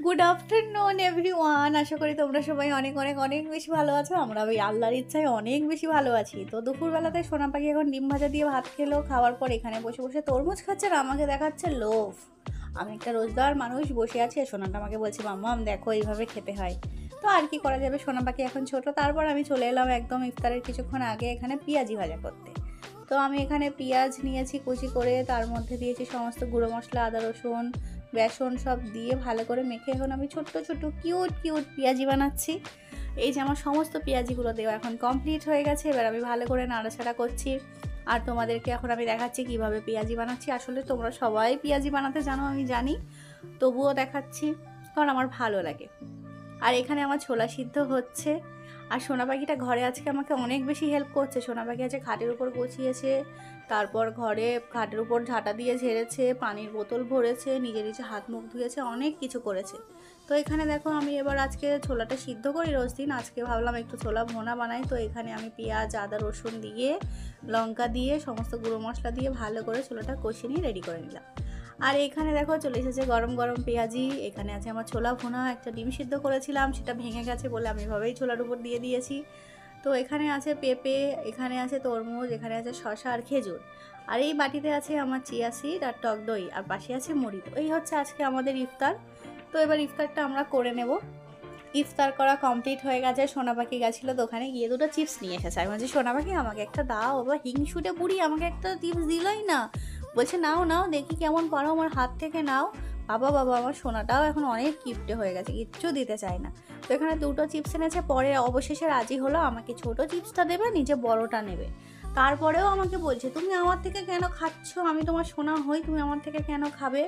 Good afternoon everyone. আশা করি তোমরা সবাই অনেক অনেক অনেক বেশি ভালো আছো। আমরা ওই আল্লাহর ইচ্ছায় অনেক বেশি ভালো আছি। তো দুপুরবেলাতে সোনা পাখি এখন ডিম ভাজা দিয়ে ভাত খেলো। খাওয়ার পর এখানে বসে বসে তরমুজ খাচ্ছে আর আমাকে দেখাচ্ছে লোভ। আমি একটা রোজগার মানুষ বসে আছি, সোনাটা আমাকে বলছে মাম্মাম দেখো এইভাবে খেতে হয়। তো আর কি করা যাবে, সোনা পাখি এখন ছোট। তারপর আমি চলে এলাম একদম ইফতারের কিছুক্ষণ আগে এখানে পেঁয়াজি ভাজা করতে। তো আমি এখানে পেঁয়াজ নিয়েছি কুচি করে, তার মধ্যে দিয়েছি সমস্ত গুঁড়ো মশলা, আদা রসুন বেসন সব দিয়ে ভালো করে মেখে এখন আমি ছোট্ট ছোট্ট কিউট কিউট পেঁয়াজি বানাচ্ছি। এই যে আমার সমস্ত পেঁয়াজিগুলো দেওয়া এখন কমপ্লিট হয়ে গেছে। এবার আমি ভালো করে নাড়াচাড়া করছি আর তোমাদেরকে এখন আমি দেখাচ্ছি কিভাবে পেঁয়াজি বানাচ্ছি। আসলে তোমরা সবাই পেঁয়াজি বানাতে জানো আমি জানি, তবুও দেখাচ্ছি কারণ আমার ভালো লাগে। আর এখানে আমার ছোলা সিদ্ধ হচ্ছে। আর সোনা পাখিটা ঘরে আজকে আমাকে অনেক বেশি হেল্প করছে। সোনা পাখি আছে খাটের উপর গুছিয়েছে, তারপর ঘরে খাটের উপর ঝাঁটা দিয়ে ঝেড়েছে, পানির বোতল ভরেছে, নিজে নিজে হাত মুখ ধুয়েছে, অনেক কিছু করেছে। তো এখানে দেখো আমি এবার আজকে ছোলাটা সিদ্ধ করি রোজ দিন, আজকে ভাবলাম একটু ছোলা ভোনা বানাই। তো এখানে আমি পেঁয়াজ আদা রসুন দিয়ে লঙ্কা দিয়ে সমস্ত গুঁড়ো মশলা দিয়ে ভালো করে ছোলাটা কষিয়ে নিয়ে রেডি করে নিলাম। আর এখানে দেখো চলে এসেছে গরম গরম পেঁয়াজি। এখানে আছে আমার ছোলা ভুনা, একটা ডিম সিদ্ধ করেছিলাম সেটা ভেঙে গেছে বলে আমি এভাবেই ছোলার উপর দিয়ে দিয়েছি। তো এখানে আছে পেঁপে, এখানে আছে তরমুজ, এখানে আছে শসা আর খেজুর। আর এই বাটিতে আছে আমার চিয়া সিড আর টক দই, আর পাশে আছে মুড়ি। তো এই হচ্ছে আজকে আমাদের ইফতার। তো এবার ইফতারটা আমরা করে নেব। ইফতার করা কমপ্লিট হয়ে গেছে। সোনা পাখি গেছিলো দোকানে, গিয়ে দুটো চিপস নিয়ে এসেছে। আমি বলছি সোনা পাখি আমাকে একটা দাও বাবা, হিংসুটে বুড়ি আমাকে একটা চিপস দিলই না। বলছে নাও নাও দেখি কেমন পারো, আমার হাত থেকে নাও। বাবা বাবা আমার সোনাটাও এখন অনেক কিপটে হয়ে গেছে, কিচ্ছু দিতে চায় না। তো এখানে দুটো চিপস এনেছে, পরে অবশেষে রাজি হলো আমাকে ছোট চিপসটা দেবে, নিজে বড়টা নেবে। তারপরেও আমাকে বলছে তুমি আমার থেকে কেন খাচ্ছ, আমি তোমার সোনা হই, তুমি আমার থেকে কেন খাবে।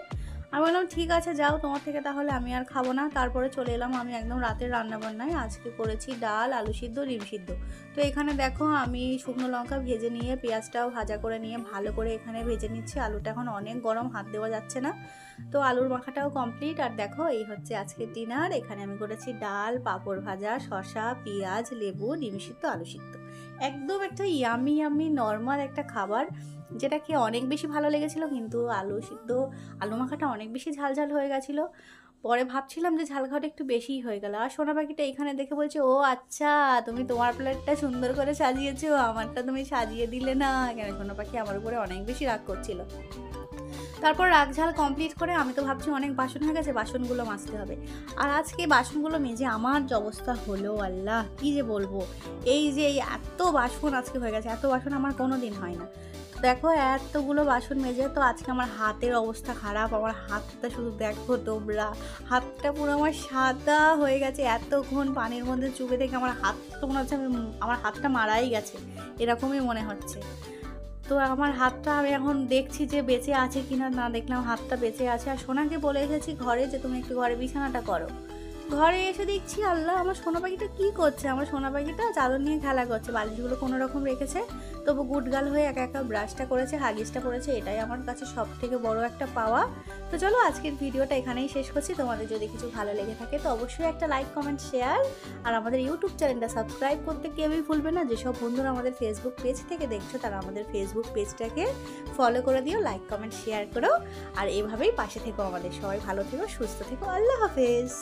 আমি বললাম ঠিক আছে যাও তোমার থেকে, তাহলে আমি আর খাবো না। তারপরে চলে এলাম আমি একদম রাতের রান্নাবান্নায়। আজকে করেছি ডাল, আলু সিদ্ধ, ডিম সিদ্ধ। তো এখানে দেখো আমি শুকনো লঙ্কা ভেজে নিয়ে পেঁয়াজটাও ভাজা করে নিয়ে ভালো করে এখানে ভেজে নিচ্ছি। আলুটা এখন অনেক গরম, হাত দেওয়া যাচ্ছে না। তো আলুর মাখাটাও কমপ্লিট। আর দেখো এই হচ্ছে আজকে ডিনার। এখানে আমি করেছি ডাল, পাঁপড় ভাজা, শসা, পেঁয়াজ, লেবু, ডিম সিদ্ধ, আলু সিদ্ধ। একদম একটা ইয়ামি ইয়ামি নর্মাল একটা খাবার, যেটা খেয়ে অনেক বেশি ভালো লেগেছিলো। কিন্তু আলু সিদ্ধ আলু মাখাটা অনেক বেশি ঝাল ঝাল হয়ে গেছিলো। পরে ভাবছিলাম যে ঝাল খাওয়াটা একটু বেশিই হয়ে গেল। আর সোনা পাখিটা এখানে দেখে বলছে ও আচ্ছা তুমি তোমার প্লেটটা সুন্দর করে সাজিয়েছো, আমারটা তুমি সাজিয়ে দিলে না কেন। সোনা পাখি আমার উপরে অনেক বেশি রাগ করছিল। তারপর রাগ ঝাল কমপ্লিট করে আমি তো ভাবছি অনেক বাসন হয়ে গেছে, বাসনগুলো মাজতে হবে। আর আজকে বাসনগুলো মেজে আমার যে অবস্থা হলো আল্লাহ কী যে বলবো। এই যে এই এত বাসন আজকে হয়ে গেছে, এত বাসন আমার কোনো দিন হয় না। দেখো এতগুলো বাসন মেজে তো আজকে আমার হাতের অবস্থা খারাপ। আমার হাতটা শুধু দেখো তোমরা, হাতটা পুরো আমার সাদা হয়ে গেছে। এতক্ষণ পানির মধ্যে চুবে থেকে আমার হাত তো মনে হচ্ছে আমার হাতটা মারাই গেছে, এরকমই মনে হচ্ছে। তো আমার হাতটা আমি এখন দেখছি যে বেঁচে আছে কিনা, না দেখলাম হাতটা বেঁচে আছে। আর সোনাকে বলে এসেছি ঘরে যে তুমি একটু ঘরে বিছানাটা করো। ঘরে এসে দেখছি আল্লাহ আমার সোনা পাখিটা কী করছে। আমার সোনা পাখিটা চাদর নিয়ে খেলা করছে, বালিশগুলো কোনো রকম রেখেছে, তবু গুটগাল হয়ে একা একা ব্রাশটা করেছে, হাগিসটা করেছে। এটাই আমার কাছে সব থেকে বড় একটা পাওয়া। তো চলো আজকের ভিডিওটা এখানেই শেষ করছি। তোমাদের যদি কিছু ভালো লেগে থাকে তো অবশ্যই একটা লাইক কমেন্ট শেয়ার আর আমাদের ইউটিউব চ্যানেলটা সাবস্ক্রাইব করতে কেউই ভুলবে না। যেসব বন্ধুরা আমাদের ফেসবুক পেজ থেকে দেখছো তারা আমাদের ফেসবুক পেজটাকে ফলো করে দিও, লাইক কমেন্ট শেয়ার করো। আর এভাবেই পাশে থেকো আমাদের। সবাই ভালো থেকো, সুস্থ থেকো, আল্লাহ হাফেজ।